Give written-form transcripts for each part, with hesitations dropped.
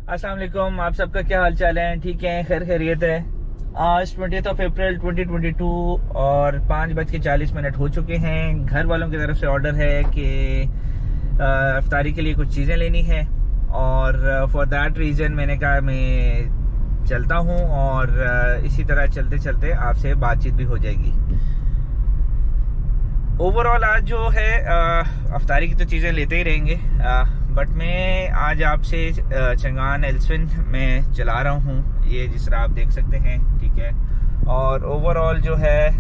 अस्सलाम वालेकुम। आप सबका क्या हाल चाल है? ठीक है, खैर खैरियत है। आज 20 अप्रैल 2022 और 5:40 हो चुके हैं। घर वालों की तरफ से ऑर्डर है कि इफ्तारी के लिए कुछ चीज़ें लेनी है और फॉर दैट रीज़न मैंने कहा मैं चलता हूँ और इसी तरह चलते चलते आपसे बातचीत भी हो जाएगी। ओवरऑल आज जो है इफ्तारी की तो चीज़ें लेते ही रहेंगे, बट मैं आज आपसे चंगान एल्सविन में चला रहा हूँ, ये जिस तरह आप देख सकते हैं, ठीक है। और ओवरऑल जो है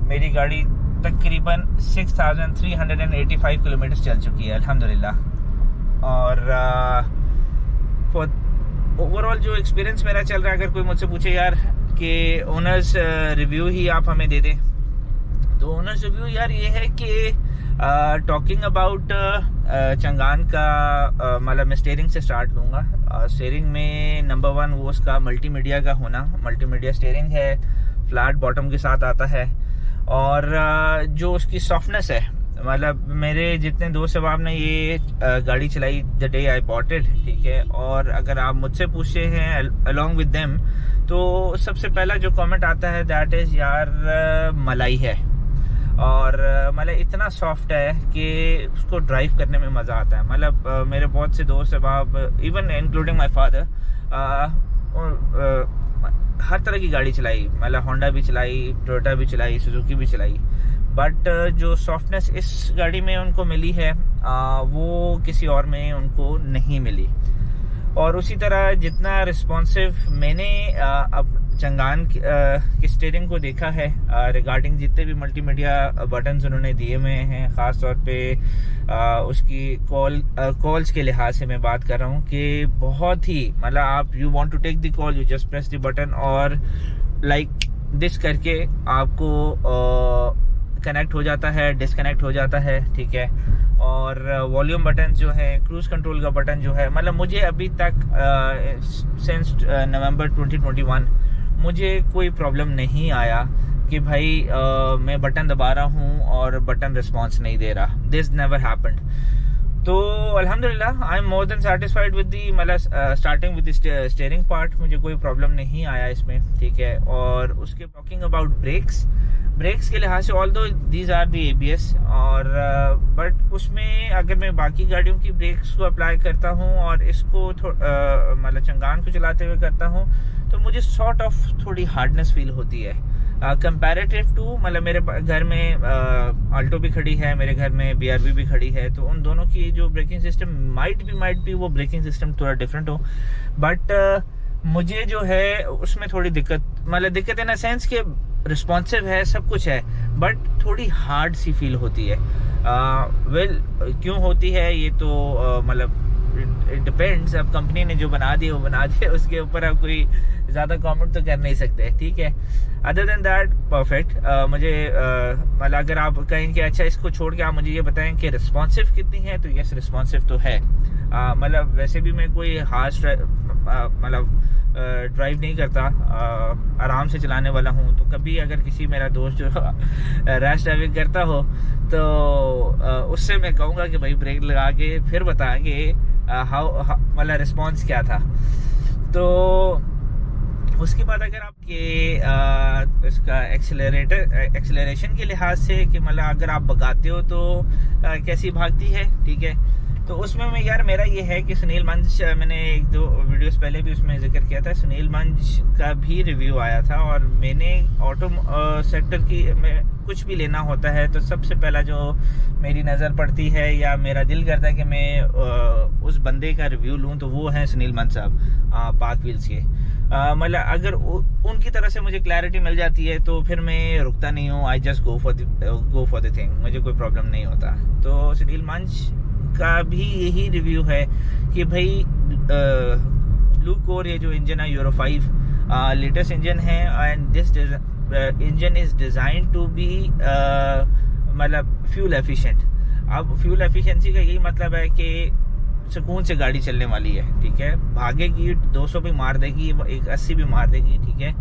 मेरी गाड़ी तकरीबन 6385 किलोमीटर चल चुकी है अल्हम्दुलिल्लाह। और ओवरऑल जो एक्सपीरियंस मेरा चल रहा है, अगर कोई मुझसे पूछे यार कि ओनर्स रिव्यू ही आप हमें दे दें, तो ओनर्स रिव्यू यार ये है कि टॉकिंग अबाउट चंगान का मतलब मैं स्टीयरिंग से स्टार्ट लूँगा। स्टीयरिंग में नंबर 1 वो उसका मल्टीमीडिया का होना, मल्टीमीडिया स्टीयरिंग है, फ्लैट बॉटम के साथ आता है। और जो उसकी सॉफ्टनेस है, मतलब मेरे जितने दोस्त अहबाब ने ये गाड़ी चलाई the day I bought it, ठीक है। और अगर आप मुझसे पूछते हैं अलोंग विद देम, तो सबसे पहला जो कमेंट आता है दैट इज़ यार मलाई है। और मतलब इतना सॉफ्ट है कि उसको ड्राइव करने में मज़ा आता है। मतलब मेरे बहुत से दोस्त अहबाब, इवन इंक्लूडिंग माय फादर, हर तरह की गाड़ी चलाई, मतलब होंडा भी चलाई, टोयोटा भी चलाई, सुजुकी भी चलाई, बट जो सॉफ्टनेस इस गाड़ी में उनको मिली है वो किसी और में उनको नहीं मिली। और उसी तरह जितना रिस्पॉन्सिव मैंने अब चंगान की स्टीयरिंग को देखा है, रिगार्डिंग जितने भी मल्टीमीडिया बटन्स उन्होंने दिए हुए हैं, ख़ास तौर पे उसकी कॉल्स के लिहाज से मैं बात कर रहा हूँ कि बहुत ही मतलब आप you want to take the call, you just press the button और लाइक दिस करके आपको कनेक्ट हो जाता है, डिसकनेक्ट हो जाता है, ठीक है। और वॉल्यूम बटन जो है, क्रूज कंट्रोल का बटन जो है, मतलब मुझे अभी तक सिंस नवंबर 2021 मुझे कोई प्रॉब्लम नहीं आया कि भाई मैं बटन दबा रहा हूँ और बटन रिस्पॉन्स नहीं दे रहा। This never happened. तो अल्हम्दुलिल्लाह I am more than satisfied with the, मतलब starting with the steering part मुझे कोई प्रॉब्लम नहीं आया इसमें, ठीक है। और उसके टॉकिंग अबाउट ब्रेक्स के लिहाज से although these are the ABS, और बट उसमें अगर मैं बाकी गाड़ियों की ब्रेक्स को अप्लाई करता हूँ और इसको मतलब चंगान को चलाते हुए करता हूँ, तो मुझे सॉर्ट ऑफ थोड़ी हार्डनेस फील होती है कंपैरेटिव टू, मतलब मेरे घर में आल्टो भी खड़ी है, मेरे घर में BRV भी खड़ी है, तो उन दोनों की जो ब्रेकिंग सिस्टम माइट बी वो ब्रेकिंग सिस्टम थोड़ा डिफरेंट हो, बट मुझे जो है उसमें थोड़ी दिक्कत इन अ सेंस के रिस्पॉन्सिव है, सब कुछ है, बट थोड़ी हार्ड सी फील होती है। क्यों होती है ये तो मतलब इट डिपेंड्स। अब कंपनी ने जो बना दिया वो बना दिया, उसके ऊपर अब कोई ज़्यादा कमेंट तो कर नहीं सकते, ठीक है। Other than that perfect. मुझे मतलब अगर आप कहें कि अच्छा इसको छोड़ के आप मुझे ये बताएं कि रिस्पॉन्सिव कितनी है, तो यस रिस्पॉन्सिव तो है। मतलब वैसे भी मैं कोई हार्श मतलब ड्राइव नहीं करता, आराम से चलाने वाला हूँ। तो कभी अगर किसी मेरा दोस्त जो रैश ड्राइविंग करता हो तो उससे मैं कहूँगा कि भाई ब्रेक लगा के फिर बता कि मतलब रिस्पॉन्स क्या था। तो उसके बाद अगर आपके इसका एक्सेलरेशन के लिहाज से कि मतलब अगर आप भगाते हो तो कैसी भागती है, ठीक है। तो उसमें मैं यार मेरा ये है कि सुनील मंच, मैंने 1-2 वीडियोस पहले भी उसमें जिक्र किया था, सुनील मंच का भी रिव्यू आया था। और मैंने ऑटो सेक्टर की में कुछ भी लेना होता है तो सबसे पहला जो मेरी नज़र पड़ती है या मेरा दिल करता है कि मैं उस बंदे का रिव्यू लूँ, तो वो है सुनील मंच साहब पाक व्हील्स के। मतलब अगर उनकी तरफ से मुझे क्लैरिटी मिल जाती है तो फिर मैं रुकता नहीं हूँ, I just go for the thing, मुझे कोई प्रॉब्लम नहीं होता। तो सुनील मंच का भी यही रिव्यू है कि भाई ब्लू कोर ये जो इंजन है यूरो 5 लेटेस्ट इंजन है, and this engine is design to be मतलब फ्यूल एफिशिएंट। अब फ्यूल एफिशिएंसी का यही मतलब है कि सुकून से गाड़ी चलने वाली है, ठीक है। भागेगी 200 भी मार देगी, 180 भी मार देगी, ठीक है।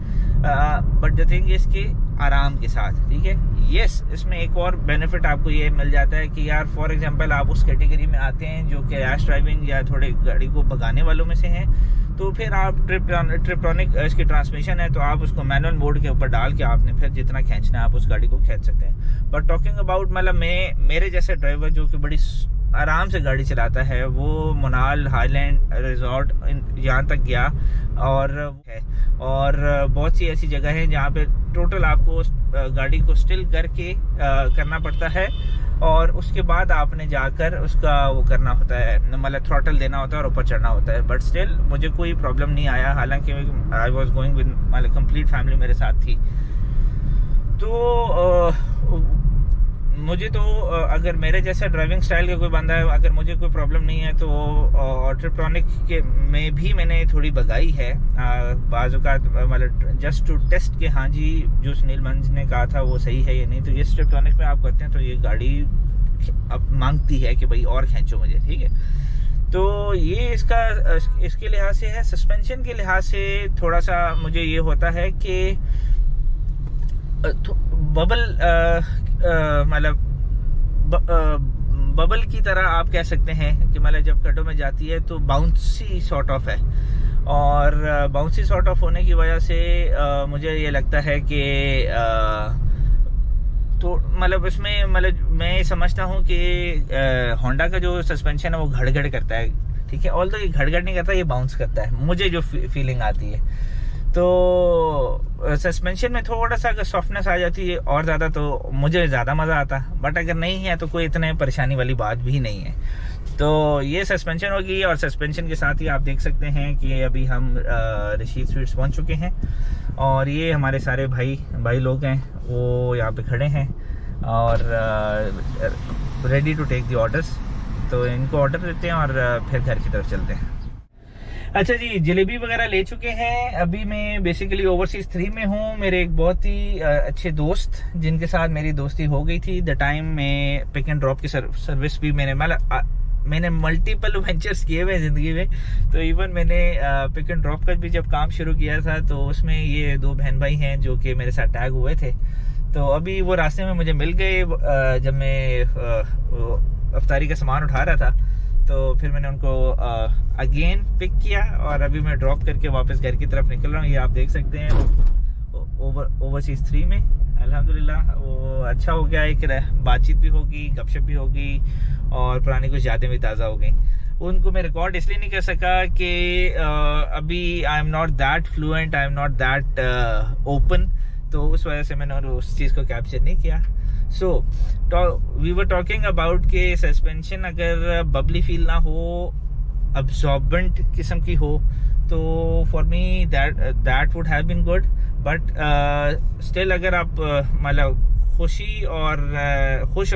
बट द थिंग इज कि आराम के साथ, ठीक है। यस, इसमें एक और बेनिफिट आपको ये मिल जाता है कि यार फॉर एग्जांपल आप उस कैटेगरी में आते हैं जो कि रैश ड्राइविंग या थोड़े गाड़ी को भगाने वालों में से हैं, तो फिर आप ट्रिप्टॉनिक इसकी ट्रांसमिशन है तो आप उसको मैनुअल मोड के ऊपर डाल के आपने फिर जितना खींचना है आप उस गाड़ी को खींच सकते हैं। बट टॉकिंग अबाउट मतलब मेरे जैसे ड्राइवर जो कि बड़ी आराम से गाड़ी चलाता है, वो मुनाल हाईलैंड रिजॉर्ट यहाँ तक गया और बहुत सी ऐसी जगह है जहाँ पे टोटल आपको गाड़ी को स्टिल करके करना पड़ता है और उसके बाद आपने जाकर उसका वो करना होता है, मतलब थ्रॉटल देना होता है और ऊपर चढ़ना होता है। बट स्टिल मुझे कोई प्रॉब्लम नहीं आया, हालांकि आई वॉज गोइंग विद मतलब कंप्लीट फैमिली मेरे साथ थी। तो मुझे तो अगर मेरे जैसा ड्राइविंग स्टाइल का कोई बंदा है, अगर मुझे कोई प्रॉब्लम नहीं है तो ट्रिप्टॉनिक के में भी मैंने थोड़ी भगाई है बाज़-औक़ात, मतलब जस्ट टू टेस्ट के हाँ जी जो सुनील मंज ने कहा था वो सही है या नहीं। तो ये ट्रिप्टॉनिक में आप करते हैं तो ये गाड़ी अब मांगती है कि भाई और खींचो मुझे, ठीक है। तो ये इसके लिहाज से है। सस्पेंशन के लिहाज से थोड़ा सा मुझे ये होता है कि बबल मतलब बबल की तरह आप कह सकते हैं कि मतलब जब गड्ढों में जाती है तो बाउंसी सॉर्ट ऑफ है, और बाउंसी सॉर्ट ऑफ होने की वजह से मुझे ये लगता है कि तो मतलब इसमें मतलब मैं समझता हूँ कि होंडा का जो सस्पेंशन है वो घड़-घड़ करता है, ठीक है। ऑल्दो ये घड़-घड़ नहीं करता, ये बाउंस करता है, मुझे जो फीलिंग आती है। तो सस्पेंशन में थोड़ा सा अगर सॉफ्टनेस आ जाती है और ज़्यादा तो मुझे ज़्यादा मज़ा आता, बट अगर नहीं है तो कोई इतने परेशानी वाली बात भी नहीं है। तो ये सस्पेंशन होगी और सस्पेंशन के साथ ही आप देख सकते हैं कि अभी हम रशीद स्वीट्स पहुंच चुके हैं और ये हमारे सारे भाई लोग हैं वो यहाँ पे खड़े हैं और ready to take the orders. तो इनको ऑर्डर देते हैं और फिर घर की तरफ चलते हैं। अच्छा जी, जलेबी वगैरह ले चुके हैं। अभी मैं बेसिकली ओवरसीज 3 में हूँ। मेरे एक बहुत ही अच्छे दोस्त जिनके साथ मेरी दोस्ती हो गई थी द टाइम में पिक एंड ड्रॉप की सर्विस भी मैंने मल्टीपल वेंचर्स किए हुए जिंदगी में। तो इवन मैंने पिक एंड ड्रॉप का भी जब काम शुरू किया था तो उसमें ये 2 बहन भाई हैं जो कि मेरे साथ टैग हुए थे। तो अभी वो रास्ते में मुझे मिल गए जब मैं अफ्तारी का सामान उठा रहा था। तो फिर मैंने उनको अगेन पिक किया और अभी मैं ड्रॉप करके वापस घर की तरफ निकल रहा हूँ। ये आप देख सकते हैं ओवरसीज 3 में अल्हम्दुलिल्लाह वो अच्छा हो गया। एक बातचीत भी होगी, गपशप भी होगी और पुरानी कुछ यादें भी ताज़ा हो गई। उनको मैं रिकॉर्ड इसलिए नहीं कर सका कि अभी I am not that fluent, I am not that open, तो उस वजह से मैंने उस चीज़ को कैप्चर नहीं किया। So we were talking about के सस्पेंशन अगर बबली फील ना हो, अब्सॉर्बेंट किस्म की हो, तो for me that would have been good. But still अगर आप मतलब खुश और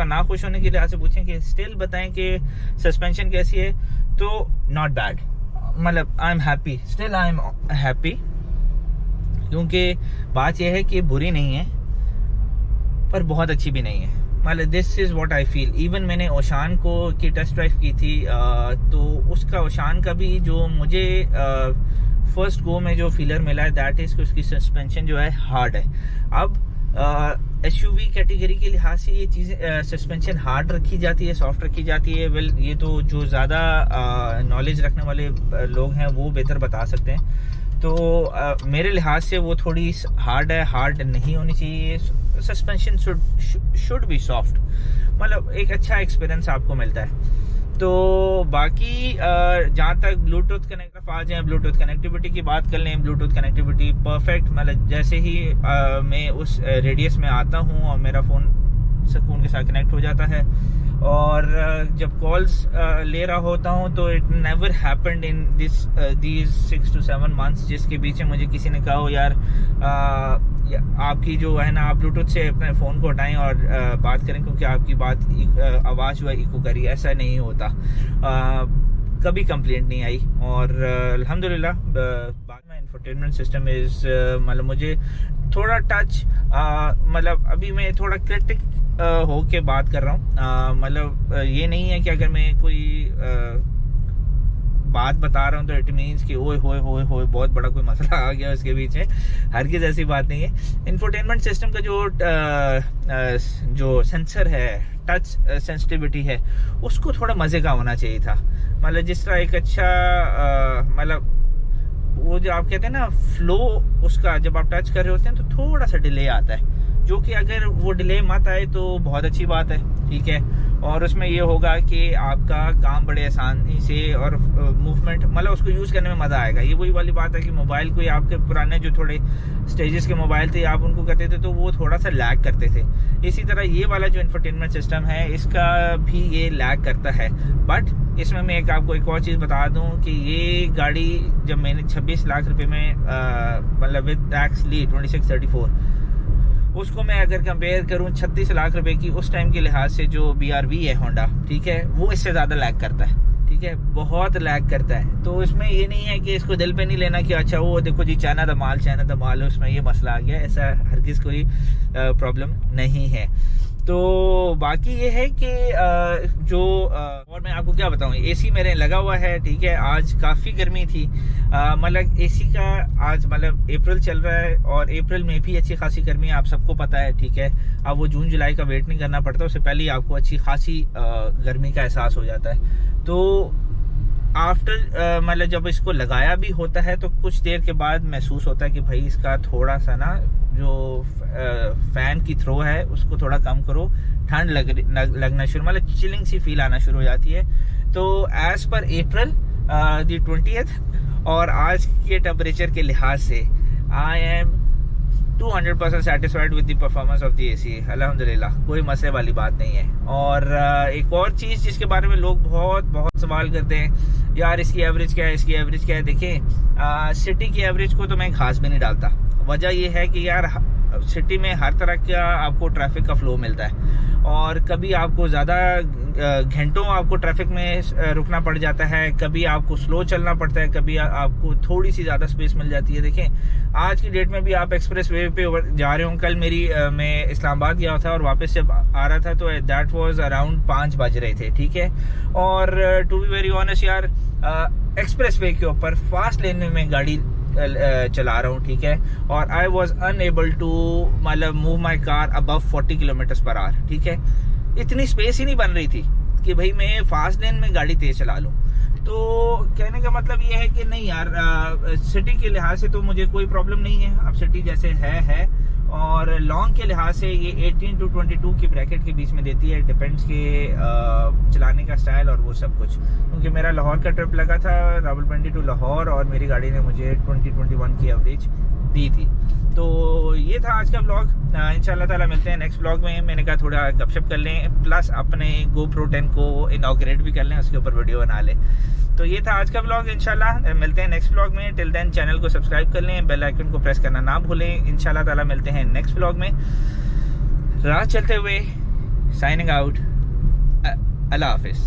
ना खुश होने के लिहाज से पूछें कि स्टिल बताएं कि सस्पेंशन कैसी है, तो नॉट बैड। मतलब I am happy, still I am happy, क्योंकि बात यह है कि बुरी नहीं है पर बहुत अच्छी भी नहीं है। मतलब this is what I feel. Even मैंने ओशान को की टेस्ट ड्राइव की थी तो उसका ओशान का भी जो मुझे फर्स्ट गो में जो फीलर मिला है दैट इज़ कि उसकी सस्पेंशन जो है हार्ड है। अब एसयूवी कैटेगरी के लिहाज से ये चीज़ें सस्पेंशन हार्ड रखी जाती है, सॉफ्ट रखी जाती है। वेल ये तो जो ज़्यादा नॉलेज रखने वाले लोग हैं वो बेहतर बता सकते हैं। तो मेरे लिहाज से वो थोड़ी हार्ड है, हार्ड नहीं होनी चाहिए। सस्पेंशन शुड बी सॉफ्ट, मतलब एक अच्छा एक्सपीरियंस आपको मिलता है। तो बाकी जहाँ तक ब्लूटूथ कनेक्ट आ जाए, ब्लूटूथ कनेक्टिविटी की बात कर लें, ब्लूटूथ कनेक्टिविटी परफेक्ट। मतलब जैसे ही मैं उस रेडियस में आता हूँ और मेरा फ़ोन सुकून के साथ कनेक्ट हो जाता है। और जब कॉल्स ले रहा होता हूँ तो it never happened in these 6 to 7 months जिसके बीच में मुझे किसी ने कहा हो यार आपकी जो है ना आप ब्लूटूथ से अपने फ़ोन को हटाएं और बात करें क्योंकि आपकी बात आवाज़ जो है इको करी। ऐसा नहीं होता, कभी कंप्लेंट नहीं आई। और अल्हम्दुलिल्लाह बाद में इंफोटेनमेंट सिस्टम इज़ मतलब मुझे थोड़ा टच मतलब अभी मैं थोड़ा क्रिटिक हो के बात कर रहा हूँ। मतलब ये नहीं है कि अगर मैं कोई बात बता रहा हूँ तो इट मीन्स कि ओए होए होए होए बहुत बड़ा कोई मसला आ गया उसके बीच में। हर किसी ऐसी बात नहीं है। इंफोटेनमेंट सिस्टम का जो सेंसर है, टच सेंसिटिविटी है, उसको थोड़ा मज़े का होना चाहिए था। मतलब जिस तरह एक अच्छा मतलब वो जो आप कहते हैं ना फ्लो, उसका जब आप टच कर रहे होते हैं तो थोड़ा सा डिले आता है, जो कि अगर वो डिले मत आए तो बहुत अच्छी बात है, ठीक है। और उसमें ये होगा कि आपका काम बड़े आसानी से और मूवमेंट मतलब उसको यूज़ करने में मज़ा आएगा। ये वही वाली बात है कि मोबाइल को आपके पुराने जो थोड़े स्टेजेस के मोबाइल थे, आप उनको करते थे तो वो थोड़ा सा लैग करते थे। इसी तरह ये वाला जो इंफोटेनमेंट सिस्टम है इसका भी ये लैग करता है। बट इसमें मैं आपको एक और चीज़ बता दूं कि ये गाड़ी जब मैंने 26 लाख रुपए में मतलब विद टैक्स ली 2634, उसको मैं अगर कंपेयर करूं 36 लाख रुपए की उस टाइम के लिहाज से जो BRV है होंडा, ठीक है, वो इससे ज़्यादा लैग करता है, ठीक है, बहुत लैग करता है। तो इसमें ये नहीं है कि इसको दिल पे नहीं लेना कि अच्छा वो देखो जी चाइना द माल उसमें ये मसला आ गया, ऐसा हरगिज़ कोई प्रॉब्लम नहीं है। तो बाकी ये है कि और मैं आपको क्या बताऊं, एसी मेरे लगा हुआ है, ठीक है। आज काफ़ी गर्मी थी, मतलब एसी का आज मतलब अप्रैल चल रहा है और अप्रैल में भी अच्छी खासी गर्मी है, आप सबको पता है, ठीक है। अब वो जून जुलाई का वेट नहीं करना पड़ता, उससे पहले ही आपको अच्छी खासी गर्मी का एहसास हो जाता है। तो आफ्टर मतलब जब इसको लगाया भी होता है तो कुछ देर के बाद महसूस होता है कि भाई इसका थोड़ा सा ना जो फैन की थ्रो है उसको थोड़ा कम करो, ठंड लगना शुरू, मतलब चिलिंग सी फील आना शुरू हो जाती है। तो एज पर अप्रैल दी 20th और आज के टेम्परेचर के लिहाज से I am 200% satisfied with the performance of the AC, अल्हम्दुलिल्लाह, कोई मसले वाली बात नहीं है। और एक और चीज़ जिसके बारे में लोग बहुत सवाल करते हैं, यार इसकी एवरेज क्या है, इसकी एवरेज क्या है। देखें, सिटी की एवरेज को तो मैं खास भी नहीं डालता। वजह यह है कि यार सिटी में हर तरह का आपको ट्रैफिक का फ्लो मिलता है और कभी आपको ज़्यादा घंटों आपको ट्रैफिक में रुकना पड़ जाता है, कभी आपको स्लो चलना पड़ता है, कभी आपको थोड़ी सी ज़्यादा स्पेस मिल जाती है। देखें, आज की डेट में भी आप एक्सप्रेस वे पे जा रहे हो, कल मैं इस्लामाबाद गया था और वापस जब आ रहा था तो दैट वाज अराउंड 5 बज रहे थे, ठीक है। और टू बी वेरी ऑनेस्ट यार, एक्सप्रेस वे के ऊपर फास्ट लेन में मैं गाड़ी चला रहा हूँ, ठीक है, और आई वॉज अनएबल टू मतलब move my car above 40 km/h, ठीक है। इतनी स्पेस ही नहीं बन रही थी कि भाई मैं फास्ट लेन में गाड़ी तेज चला लूँ। तो कहने का मतलब ये है कि नहीं यार, सिटी के लिहाज से तो मुझे कोई प्रॉब्लम नहीं है। अब सिटी जैसे है और लॉन्ग के लिहाज से ये 18 to 22 की ब्रैकेट के बीच में देती है, डिपेंड्स के चलाने का स्टाइल और वो सब कुछ। क्योंकि मेरा लाहौर का ट्रिप लगा था, रावलपिंडी टू लाहौर, और मेरी गाड़ी ने मुझे 20-21 की एवरेज दी थी। तो ये था आज का व्लॉग। इंशाल्लाह ताला मिलते हैं नेक्स्ट व्लॉग में। मैंने कहा थोड़ा गपशप कर लें, प्लस अपने GoPro 10 को इनॉग्रेट भी कर लें, उसके ऊपर वीडियो बना लें। तो ये था आज का व्लॉग। इंशाल्लाह मिलते हैं नेक्स्ट व्लॉग में। टिल देन चैनल को सब्सक्राइब कर लें, बेल आइकन को प्रेस करना ना भूलें। इंशाल्लाह ताला मिलते हैं नेक्स्ट व्लॉग में। राह चलते हुए साइनिंग आउट, अल्लाह हाफिज़।